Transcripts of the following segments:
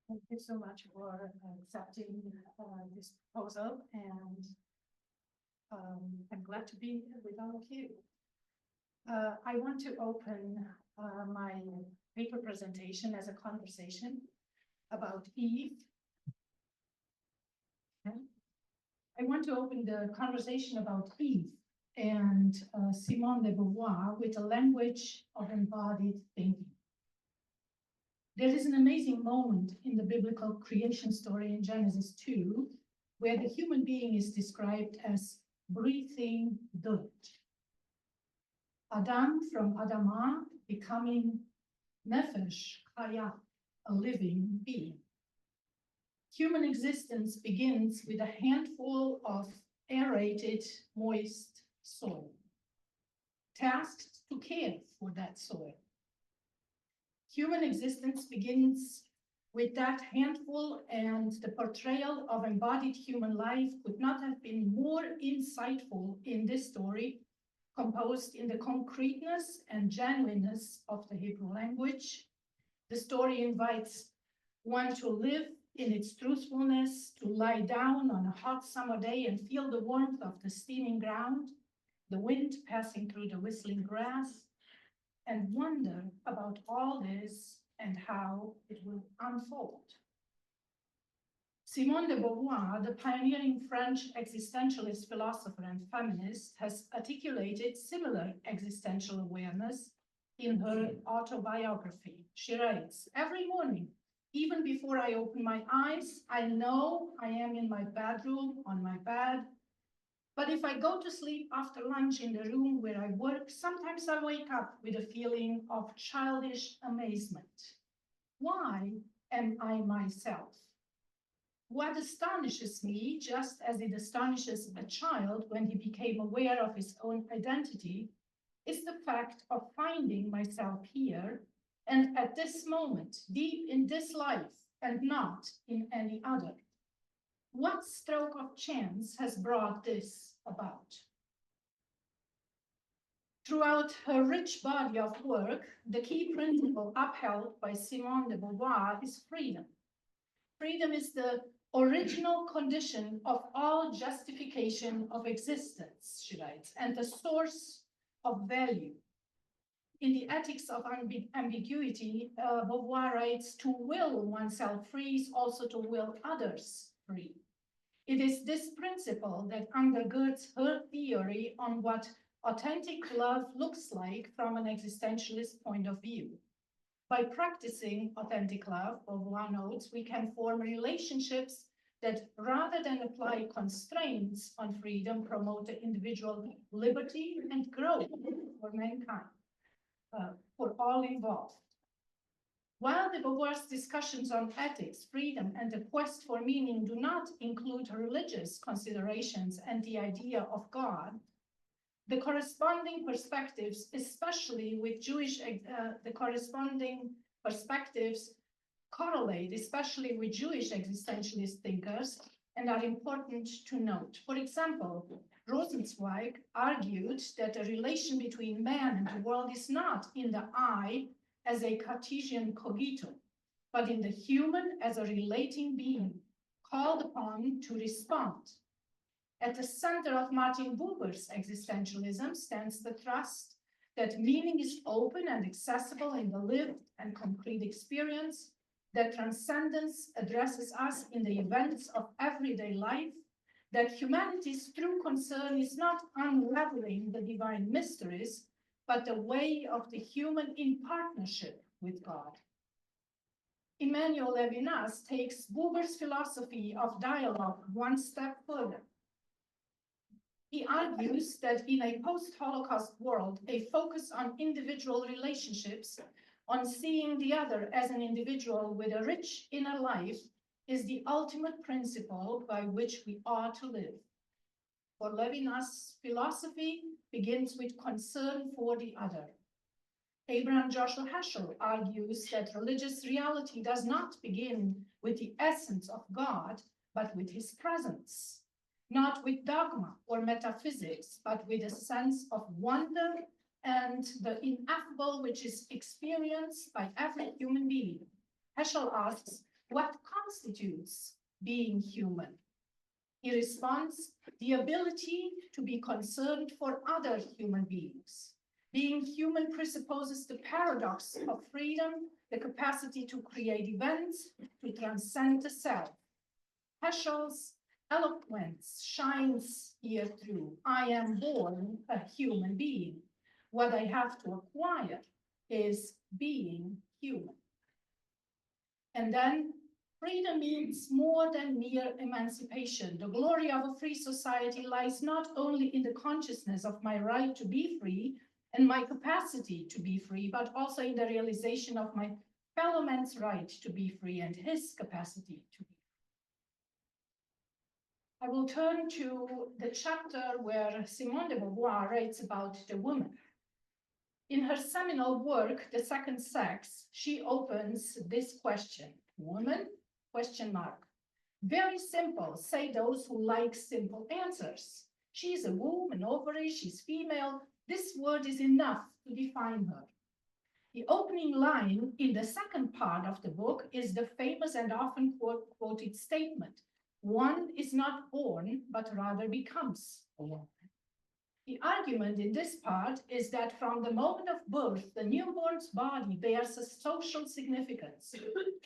Thank you so much for accepting this proposal, and I'm glad to be here with all of you. I want to open my paper presentation as a conversation about Eve. Okay. I want to open the conversation about Eve and Simone de Beauvoir with a language of embodied thinking. There is an amazing moment in the biblical creation story in Genesis 2, where the human being is described as breathing dirt. Adam from Adamah becoming Nefesh Chaya, a living being. Human existence begins with a handful of aerated, moist soil, tasked to care for that soil. Human existence begins with that handful, and the portrayal of embodied human life could not have been more insightful in this story, composed in the concreteness and genuineness of the Hebrew language. The story invites one to live in its truthfulness, to lie down on a hot summer day and feel the warmth of the steaming ground, the wind passing through the whistling grass, and wonder about all this and how it will unfold. Simone de Beauvoir, the pioneering French existentialist philosopher and feminist, has articulated similar existential awareness in her autobiography. She writes, "Every morning, even before I open my eyes, I know I am in my bedroom, on my bed. But if I go to sleep after lunch in the room where I work, sometimes I wake up with a feeling of childish amazement. Why am I myself? What astonishes me, just as it astonishes a child when he became aware of his own identity, is the fact of finding myself here and at this moment, deep in this life and not in any other. What stroke of chance has brought this about?" Throughout her rich body of work, the key principle upheld by Simone de Beauvoir is freedom. Freedom is the original condition of all justification of existence, she writes, and the source of value. In the Ethics of Ambiguity, Beauvoir writes, "To will oneself free is also to will others free." It is this principle that undergirds her theory on what authentic love looks like from an existentialist point of view. By practicing authentic love, Beauvoir notes, we can form relationships that, rather than apply constraints on freedom, promote the individual liberty and growth for mankind, for all involved. While the Beauvoir's discussions on ethics, freedom, and the quest for meaning do not include religious considerations and the idea of God, the corresponding perspectives, especially with Jewish, the corresponding perspectives correlate, especially with Jewish existentialist thinkers, and are important to note. For example, Rosenzweig argued that the relation between man and the world is not in the I as a Cartesian cogito, but in the human as a relating being, called upon to respond. At the center of Martin Buber's existentialism stands the trust that meaning is open and accessible in the lived and concrete experience, that transcendence addresses us in the events of everyday life, that humanity's true concern is not unraveling the divine mysteries, but the way of the human in partnership with God. Emmanuel Levinas takes Buber's philosophy of dialogue one step further. He argues that in a post-Holocaust world, a focus on individual relationships, on seeing the other as an individual with a rich inner life, is the ultimate principle by which we are to live. For Levinas, philosophy begins with concern for the other. Abraham Joshua Heschel argues that religious reality does not begin with the essence of God, but with his presence, not with dogma or metaphysics, but with a sense of wonder and the ineffable which is experienced by every human being. Heschel asks, what constitutes being human? He responds, the ability to be concerned for other human beings. Being human presupposes the paradox of freedom, the capacity to create events, to transcend the self. Heschel's eloquence shines here through. I am born a human being. What I have to acquire is being human. And then freedom means more than mere emancipation. The glory of a free society lies not only in the consciousness of my right to be free and my capacity to be free, but also in the realization of my fellow man's right to be free and his capacity to be free. I will turn to the chapter where Simone de Beauvoir writes about the woman. In her seminal work, The Second Sex, she opens this question, woman, question mark. Very simple, say those who like simple answers. She's a womb, an ovary, she's female. This word is enough to define her. The opening line in the second part of the book is the famous and often quoted statement, one is not born, but rather becomes a woman. The argument in this part is that from the moment of birth, the newborn's body bears a social significance.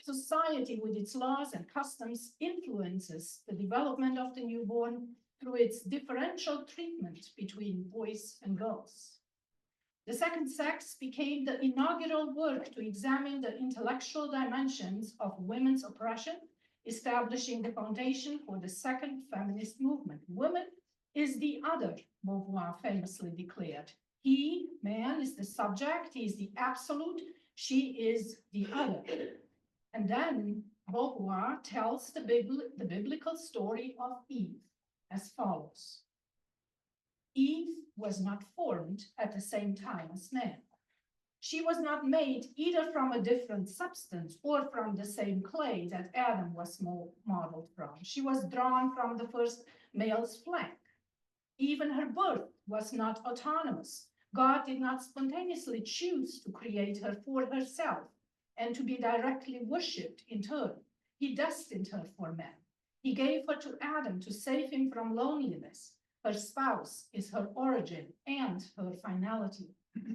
Society, with its laws and customs, influences the development of the newborn through its differential treatment between boys and girls. The Second Sex became the inaugural work to examine the intellectual dimensions of women's oppression, establishing the foundation for the second feminist movement. Woman is the other, Beauvoir famously declared. He, man, is the subject, he is the absolute, she is the other. And then Beauvoir tells the biblical story of Eve as follows. Eve was not formed at the same time as man. She was not made either from a different substance or from the same clay that Adam was modeled from. She was drawn from the first male's flank. Even her birth was not autonomous. God did not spontaneously choose to create her for herself and to be directly worshipped in turn. He destined her for man. He gave her to Adam to save him from loneliness. Her spouse is her origin and her finality.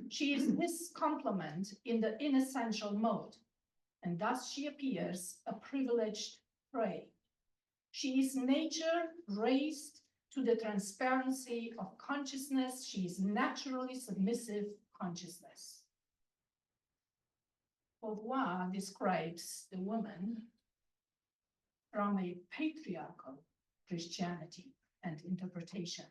She is his complement in the inessential mode, and thus she appears a privileged prey. She is nature raised to the transparency of consciousness. She is naturally submissive consciousness. Beauvoir describes the woman from a patriarchal Christianity and interpretation.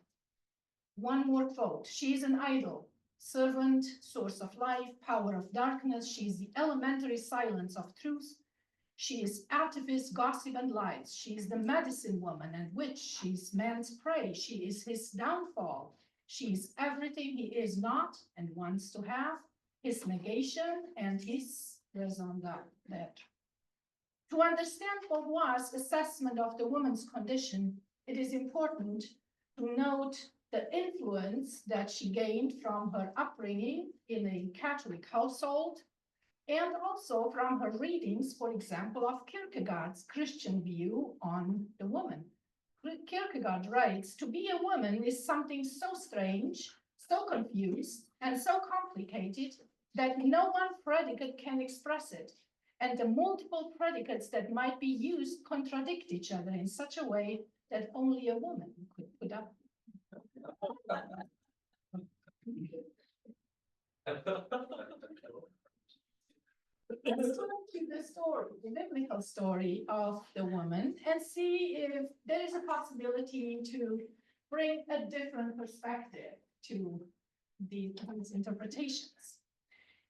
One more quote, she is an idol, servant, source of life, power of darkness. She is the elementary silence of truth. She is activist, gossip, and lies. She is the medicine woman and witch. She is man's prey. She is his downfall. She is everything he is not and wants to have, his negation and his raison d'être. To understand Beauvoir's assessment of the woman's condition, it is important to note the influence that she gained from her upbringing in a Catholic household, and also from her readings, for example, of Kierkegaard's Christian view on the woman. Kierkegaard writes, to be a woman is something so strange, so confused, and so complicated that no one predicate can express it. And the multiple predicates that might be used contradict each other in such a way that only a woman could put up. Let's turn to the story, the biblical story of the woman, and see if there is a possibility to bring a different perspective to these interpretations.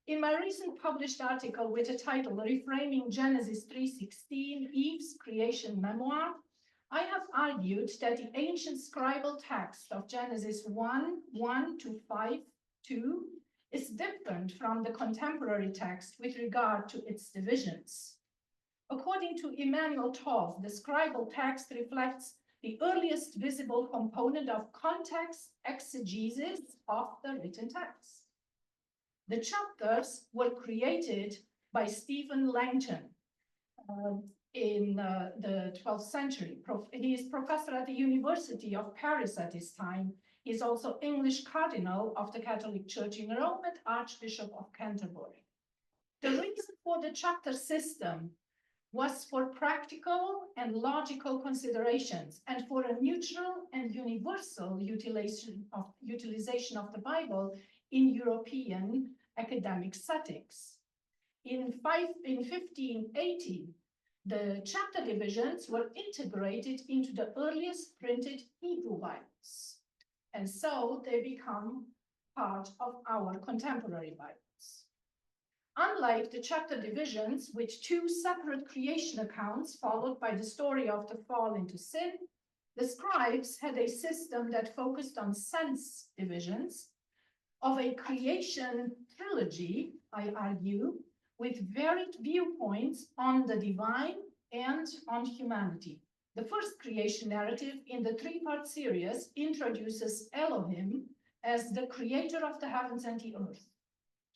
In my recent published article with the title Reframing Genesis 3:16, Eve's Creation Memoir, I have argued that the ancient scribal text of Genesis 1:1 to 5:2 is different from the contemporary text with regard to its divisions. According to Emmanuel Tov, the scribal text reflects the earliest visible component of context exegesis of the written text. The chapters were created by Stephen Langton in the 12th century. He is professor at the University of Paris at this time. He is also English Cardinal of the Catholic Church in Rome and Archbishop of Canterbury. The reason for the chapter system was for practical and logical considerations and for a neutral and universal utilization of the Bible in European academic settings. In 1580, the chapter divisions were integrated into the earliest printed Hebrew Bibles, and so they become part of our contemporary Bibles. Unlike the chapter divisions, with two separate creation accounts followed by the story of the fall into sin, the scribes had a system that focused on sense divisions of a creation trilogy, I argue, with varied viewpoints on the divine and on humanity. The first creation narrative in the three-part series introduces Elohim as the creator of the heavens and the earth.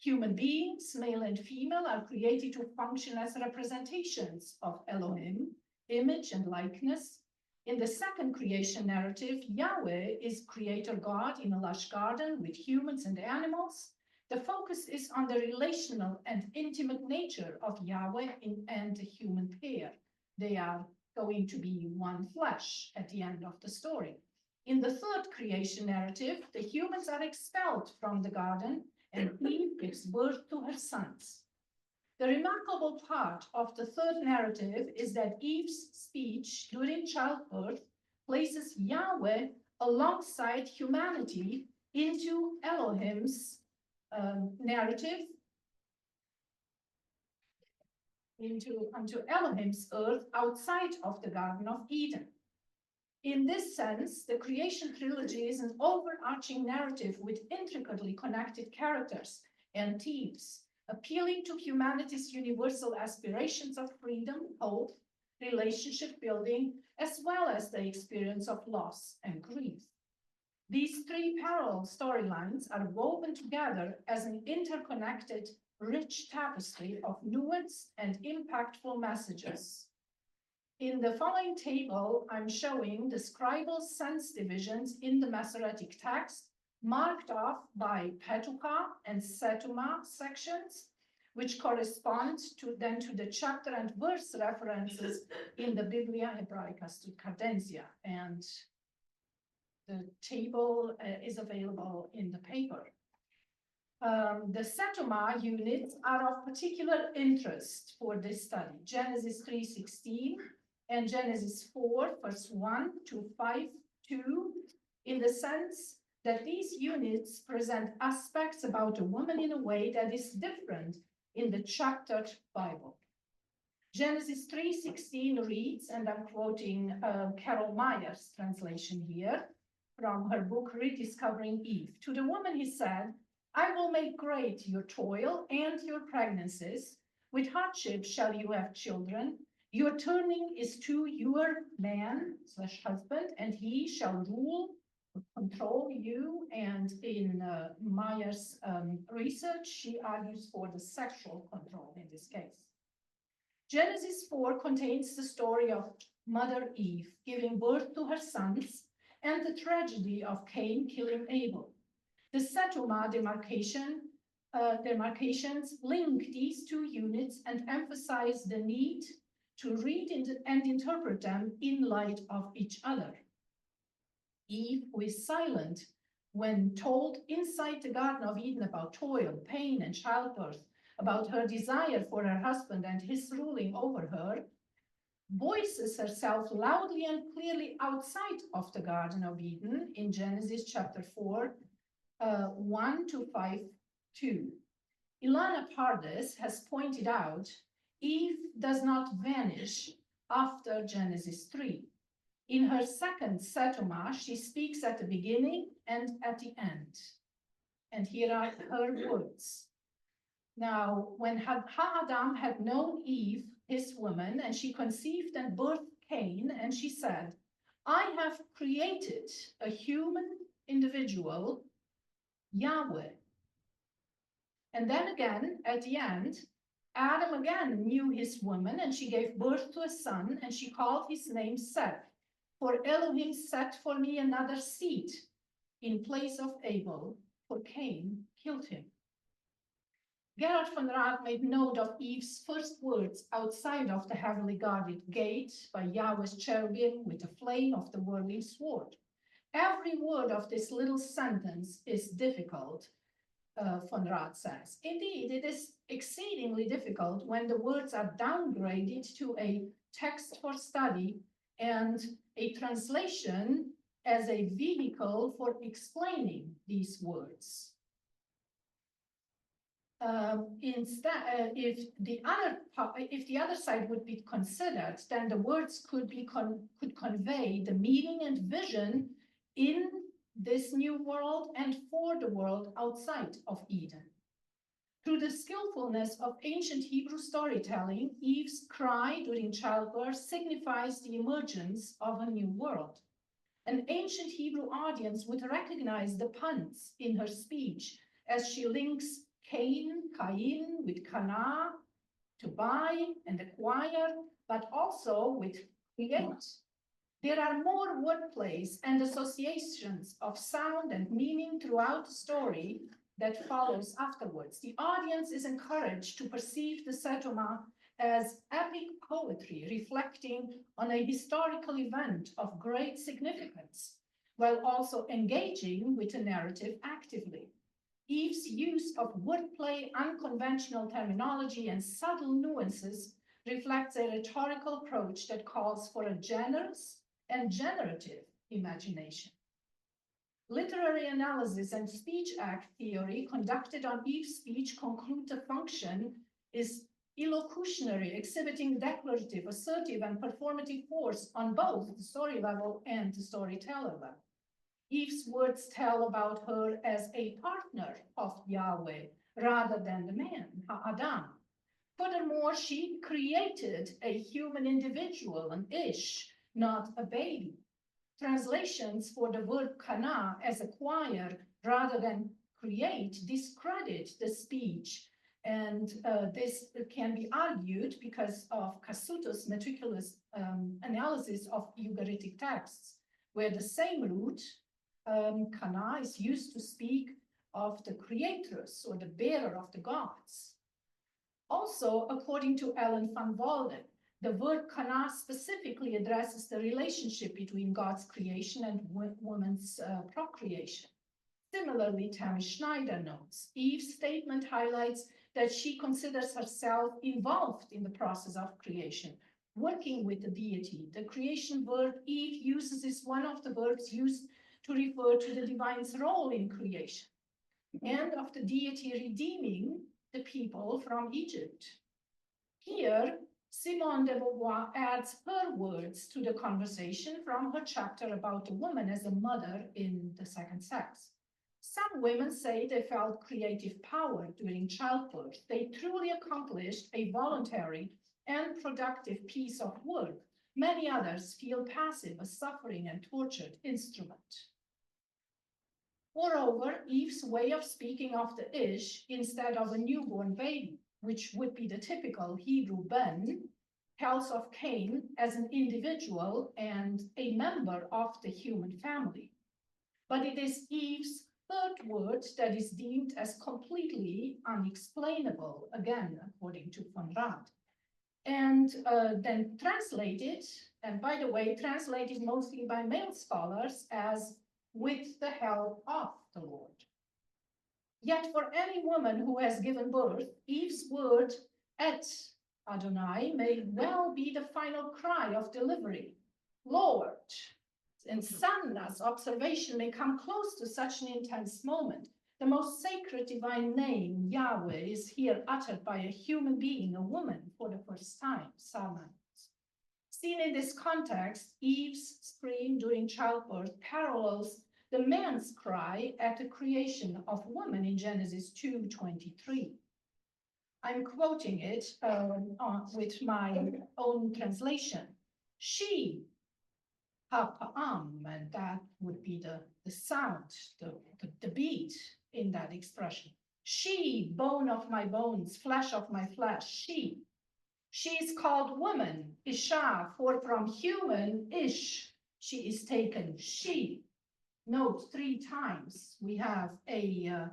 Human beings, male and female, are created to function as representations of Elohim, image and likeness. In the second creation narrative, Yahweh is creator God in a lush garden with humans and animals. The focus is on the relational and intimate nature of Yahweh and the human pair. They are going to be one flesh at the end of the story. In the third creation narrative, the humans are expelled from the garden and Eve gives birth to her sons. The remarkable part of the third narrative is that Eve's speech during childbirth places Yahweh alongside humanity into Elohim's narrative, onto Elohim's earth outside of the Garden of Eden. In this sense, the creation trilogy is an overarching narrative with intricately connected characters and themes, appealing to humanity's universal aspirations of freedom, hope, relationship building, as well as the experience of loss and grief. These three parallel storylines are woven together as an interconnected, rich tapestry of nuanced and impactful messages. In the following table, I'm showing the scribal sense divisions in the Masoretic text, marked off by Petucha and Setuma sections, which correspond to the chapter and verse references in the Biblia Hebraica Cadentia. And the table is available in the paper. The Setuma units are of particular interest for this study. Genesis 3:16 and Genesis 4, verse 1 to 5:2, in the sense that these units present aspects about a woman in a way that is different in the chaptered Bible. Genesis 3:16 reads, and I'm quoting Carol Meyer's translation here from her book Rediscovering Eve. To the woman he said, I will make great your toil and your pregnancies. With hardship shall you have children. Your turning is to your man/husband, and he shall rule, control you. And in Meyer's research, she argues for the sexual control in this case. Genesis 4 contains the story of Mother Eve giving birth to her sons and the tragedy of Cain killing Abel. The Setuma demarcations link these two units and emphasize the need to read and interpret them in light of each other. Eve, who is silent when told inside the Garden of Eden about toil, pain, and childbirth, about her desire for her husband and his ruling over her, voices herself loudly and clearly outside of the Garden of Eden in Genesis chapter 4, 1 to 5:2. Ilana Pardes has pointed out Eve does not vanish after Genesis 3. In her second Setuma, she speaks at the beginning and at the end. And here are her words. Now, when Adam had known Eve, his woman, and she conceived and birthed Cain, and she said, I have created a human individual, Yahweh. And then again, at the end, Adam again knew his woman, and she gave birth to a son, and she called his name Seth. For Elohim set for me another seed in place of Abel, for Cain killed him. Gerhard von Rath made note of Eve's first words outside of the heavily guarded gate by Yahweh's cherubim with the flame of the whirling sword. Every word of this little sentence is difficult, von Rath says. Indeed, it is exceedingly difficult when the words are downgraded to a text for study and a translation as a vehicle for explaining these words. Instead, if the other side would be considered, then the words could convey the meaning and vision in this new world and for the world outside of Eden. Through the skillfulness of ancient Hebrew storytelling, Eve's cry during childbirth signifies the emergence of a new world. An ancient Hebrew audience would recognize the puns in her speech as she links Cain with Kana, to buy and acquire, but also with create. There are more wordplays and associations of sound and meaning throughout the story that follows afterwards. The audience is encouraged to perceive the Sodoma as epic poetry reflecting on a historical event of great significance, while also engaging with the narrative actively. Eve's use of wordplay, unconventional terminology, and subtle nuances reflects a rhetorical approach that calls for a generous and generative imagination. Literary analysis and speech act theory conducted on Eve's speech conclude the function is illocutionary, exhibiting declarative, assertive, and performative force on both the story level and the storyteller level. Eve's words tell about her as a partner of Yahweh rather than the man, Adam. Furthermore, she created a human individual, an ish, not a baby. Translations for the word kana as acquire rather than create discredit the speech. And this can be argued because of Cassuto's meticulous analysis of Ugaritic texts, where the same root, kana, is used to speak of the creatress or the bearer of the gods. Also, according to Ellen van Walden, the word kana specifically addresses the relationship between God's creation and woman's procreation. Similarly, Tammy Schneider notes, Eve's statement highlights that she considers herself involved in the process of creation, working with the deity. The creation word Eve uses is one of the verbs used to refer to the divine's role in creation and of the deity redeeming the people from Egypt. Here, Simone de Beauvoir adds her words to the conversation from her chapter about the woman as a mother in the second sex. Some women say they felt creative power during childbirth. They truly accomplished a voluntary and productive piece of work. Many others feel passive, a suffering and tortured instrument. Moreover, Eve's way of speaking of the ish instead of a newborn baby, which would be the typical Hebrew ben, tells of Cain as an individual and a member of the human family. But it is Eve's third word that is deemed as completely unexplainable, again, according to von Rath. And then translated, and by the way, translated mostly by male scholars as with the help of the Lord. Yet for any woman who has given birth, Eve's word et Adonai may well be the final cry of delivery. Lord, in Sanna's observation may come close to such an intense moment. The most sacred divine name, Yahweh, is here uttered by a human being, a woman, for the first time, Salman. Seen in this context, Eve's scream during childbirth parallels the man's cry at the creation of woman in Genesis 2:23. I'm quoting it with my own translation. She, hapa'am, and that would be the sound, the beat in that expression. She, bone of my bones, flesh of my flesh, she. She is called woman, Isha, for from human, Ish, she is taken, she. Note 3 times we have a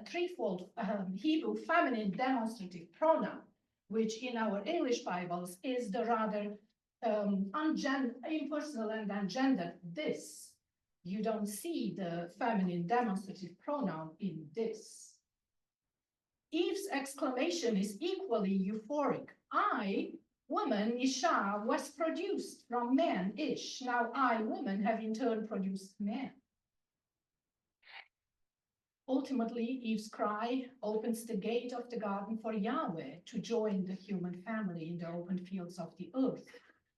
threefold Hebrew feminine demonstrative pronoun, which in our English Bibles is the rather impersonal and ungendered this. You don't see the feminine demonstrative pronoun in this. Eve's exclamation is equally euphoric. I, woman, Isha, was produced from man, Ish. Now I, woman, have in turn produced man. Ultimately, Eve's cry opens the gate of the garden for Yahweh to join the human family in the open fields of the earth,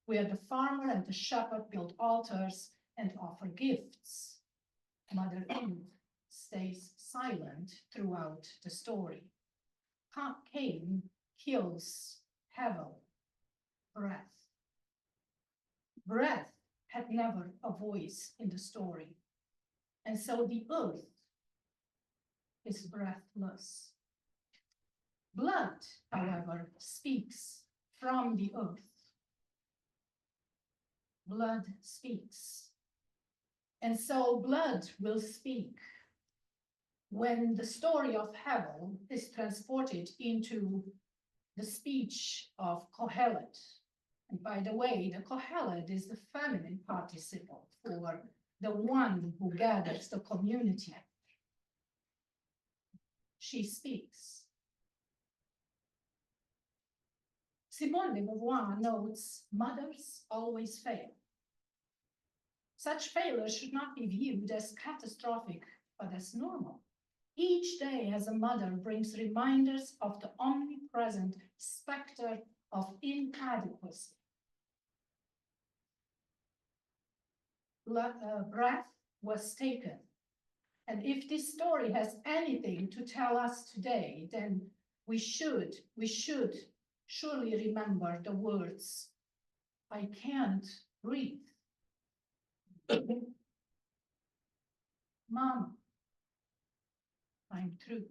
where the farmer and the shepherd build altars and offer gifts. Mother Eve stays silent throughout the story. Cain kills Hevel, breath. Breath had never a voice in the story, and so the earth is breathless. Blood, however, speaks from the earth. Blood speaks. And so blood will speak when the story of Hevel is transported into the speech of Kohelet. And by the way, the Kohelet is the feminine participle for the one who gathers the community. She speaks. Simone de Beauvoir notes, mothers always fail. Such failure should not be viewed as catastrophic, but as normal. Each day as a mother brings reminders of the omnipresent specter of inadequacy. Breath was taken. And if this story has anything to tell us today, then we should surely remember the words, I can't breathe. Mom, I'm through.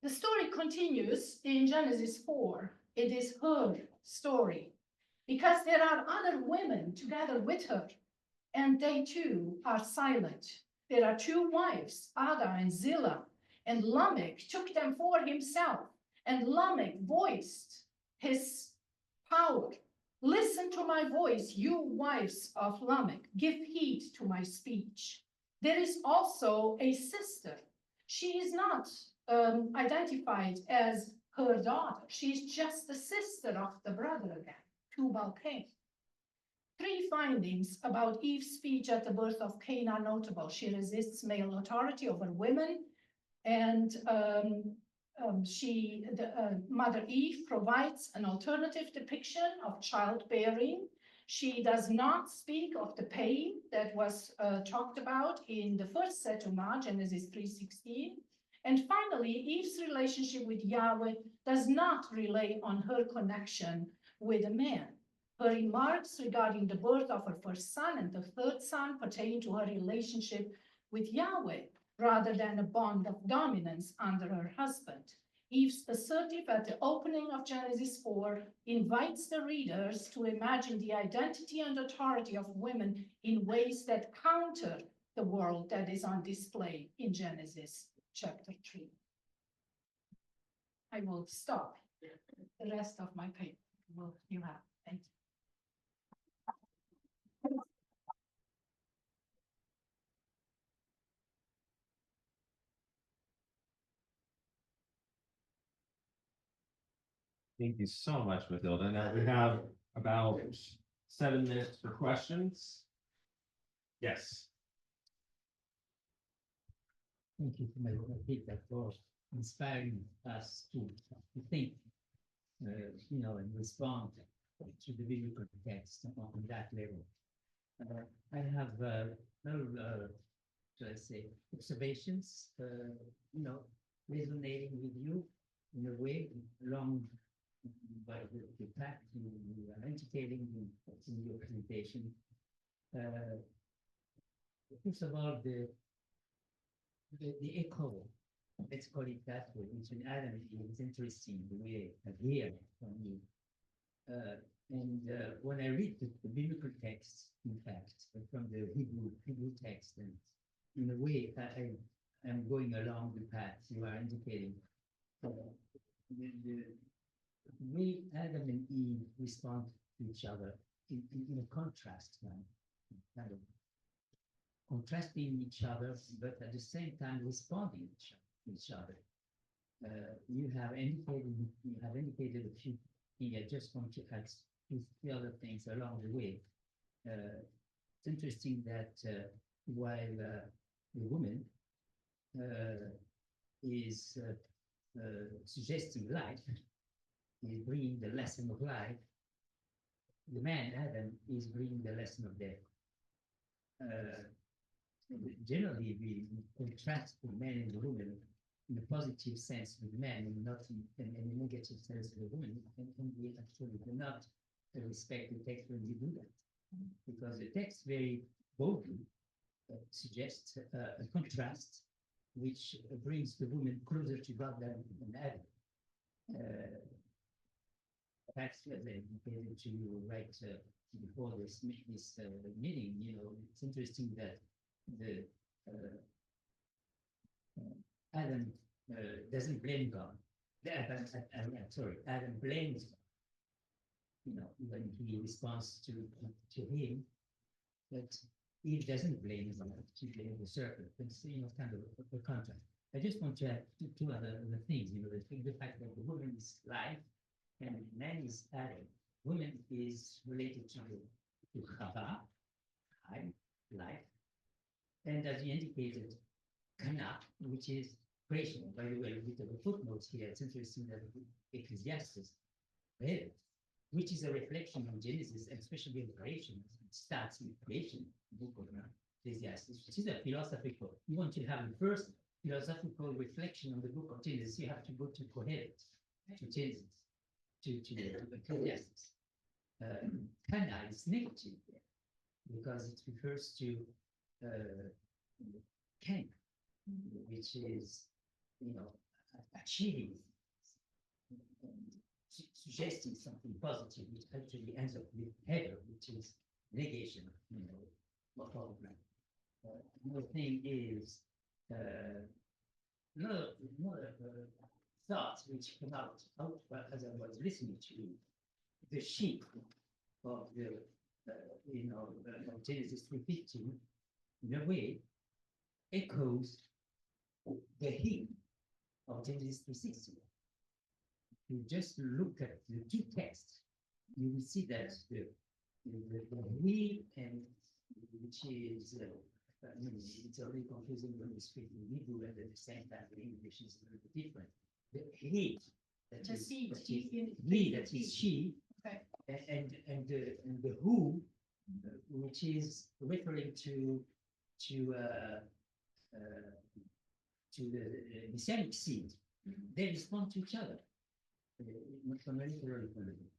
The story continues in Genesis 4. It is her story because there are other women together with her, and they too are silent. There are 2 wives, Ada and Zillah, and Lamech took them for himself, and Lamech voiced his power. Listen to my voice, you wives of Lamech, give heed to my speech. There is also a sister. She is not identified as her daughter. She's just the sister of the brother again, Tubal-Cain. 3 findings about Eve's speech at the birth of Cain are notable. She resists male authority over women, and Mother Eve provides an alternative depiction of childbearing. She does not speak of the pain that was talked about in the first Setuma, Genesis 3:16. And finally, Eve's relationship with Yahweh does not rely on her connection with a man. Her remarks regarding the birth of her first son and the third son pertain to her relationship with Yahweh, rather than a bond of dominance under her husband. Eve's assertive at the opening of Genesis 4 invites the readers to imagine the identity and authority of women in ways that counter the world that is on display in Genesis chapter 3. I will stop. The rest of my paper you have. Thank you. Thank you so much, Mathilde. Now we have about 7 minutes for questions. Yes. Thank you for my feedback for inspiring us to think, and respond to the biblical text on that level. I have shall I say, observations, resonating with you in a way along by the fact you are entertaining in your presentation. First of all, the the echo, let's call it that way, between Adam and Eve is interesting, the way I hear from you. When I read the biblical text, in fact, from the Hebrew text, and in a way, I am going along the path you are indicating. The way Adam and Eve respond to each other in a contrast, kind of contrasting each other, but at the same time responding to each other. You have indicated a few things. I just want to add two other things along the way. It's interesting that while the woman is suggesting life, is bringing the lesson of life, the man Adam is bringing the lesson of death. Generally, we contrast the man and the woman in a positive sense with men and not in a negative sense with the woman, and we actually do not respect the text when we do that, because the text very boldly suggests a contrast which brings the woman closer to God than Adam. That's what I indicated to you right before this meeting. You know, it's interesting that the Adam doesn't blame God. Adam blames God. You know, when he responds to him, but Eve doesn't blame God. She blames the serpent. It's, you know, kind of a contrast. I just want to add two other things. You know, the fact that the woman is life and man is Adam. Woman is related to Chava, life, and as you indicated, Kana, which is creation. By the way, with the footnotes here, it's interesting that Ecclesiastes, which is a reflection on Genesis, and especially in creation. It starts with creation, book of Ecclesiastes, which is a philosophical. You want to have the first philosophical reflection on the book of Genesis, you have to go to Kohelet, to Genesis, to Ecclesiastes. Kana is negative there, because it refers to Ken, which is, you know, achieving, suggesting something positive, which actually ends up with header, which is negation, you know, of life. Another thing is another thought which came out as I was listening to the sheep of the of Genesis 3:15, in a way echoes the hymn of Genesis 3:16. You just look at the two texts, you will see that the we, and which is it's a little confusing when we speak in Hebrew, and at the same time the English is a little bit different. The he, that is she, Okay. and the who, which is referring to the messianic seed. They respond to each other. From a literary point of view.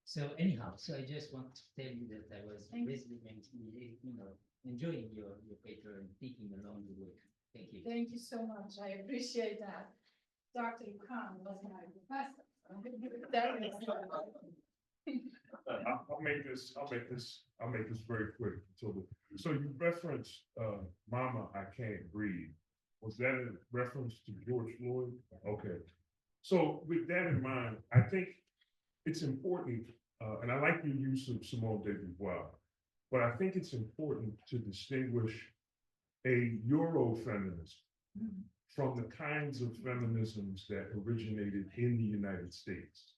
So anyhow, so I just want to tell you that I was listening and, you know, enjoying your paper and thinking along the way. Thank you. Thank you so much. I appreciate that. Dr. Khan was my professor. I'll make this very quick. So you referenced Mama, I Can't Breathe. Was that a reference to George Floyd? Okay. So with that in mind, I think it's important, and I like your use of Simone de Beauvoir, but I think it's important to distinguish a Eurofeminism from the kinds of feminisms that originated in the United States.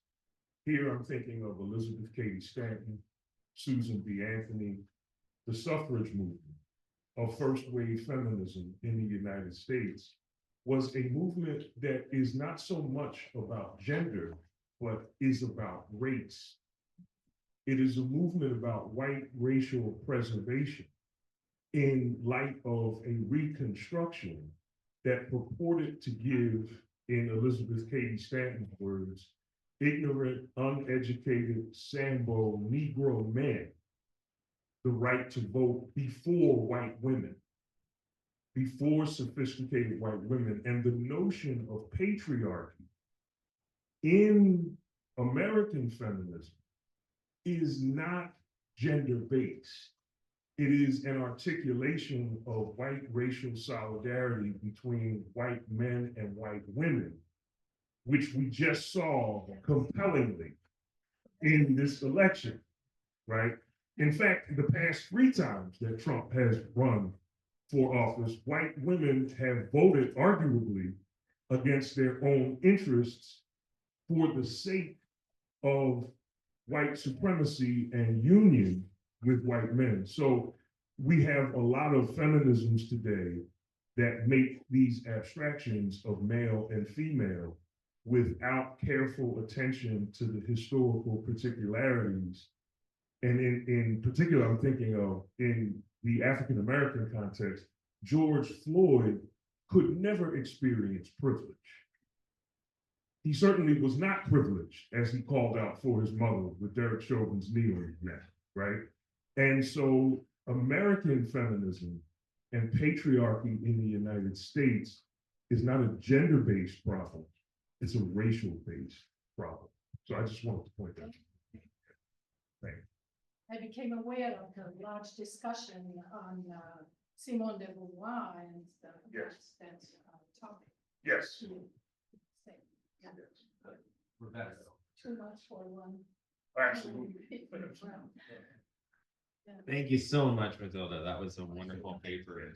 Here I'm thinking of Elizabeth Cady Stanton, Susan B. Anthony, the suffrage movement of first wave feminism in the United States was a movement that is not so much about gender, but is about race. It is a movement about white racial preservation in light of a reconstruction that purported to give, in Elizabeth Cady Stanton's words, ignorant, uneducated, Sambo Negro men the right to vote before white women. before sophisticated white women, and the notion of patriarchy in American feminism is not gender-based. It is an articulation of white racial solidarity between white men and white women, which we just saw compellingly in this election, right? In fact, the past 3 times that Trump has run for office, white women have voted arguably against their own interests for the sake of white supremacy and union with white men. So we have a lot of feminisms today that make these abstractions of male and female without careful attention to the historical particularities. And in particular, I'm thinking of in the African-American context, George Floyd could never experience privilege. He certainly was not privileged, as he called out for his mother with Derek Chauvin's knee on his neck, right? And so American feminism and patriarchy in the United States is not a gender-based problem, it's a racial-based problem. So I just wanted to point that out. Thank you. I became aware of the large discussion on Simone de Beauvoir and Yes. that topic. Yes. Yeah. Rebecca. Too much for one. Absolutely. Yeah. Thank you so much, Mathilda. That was a wonderful paper.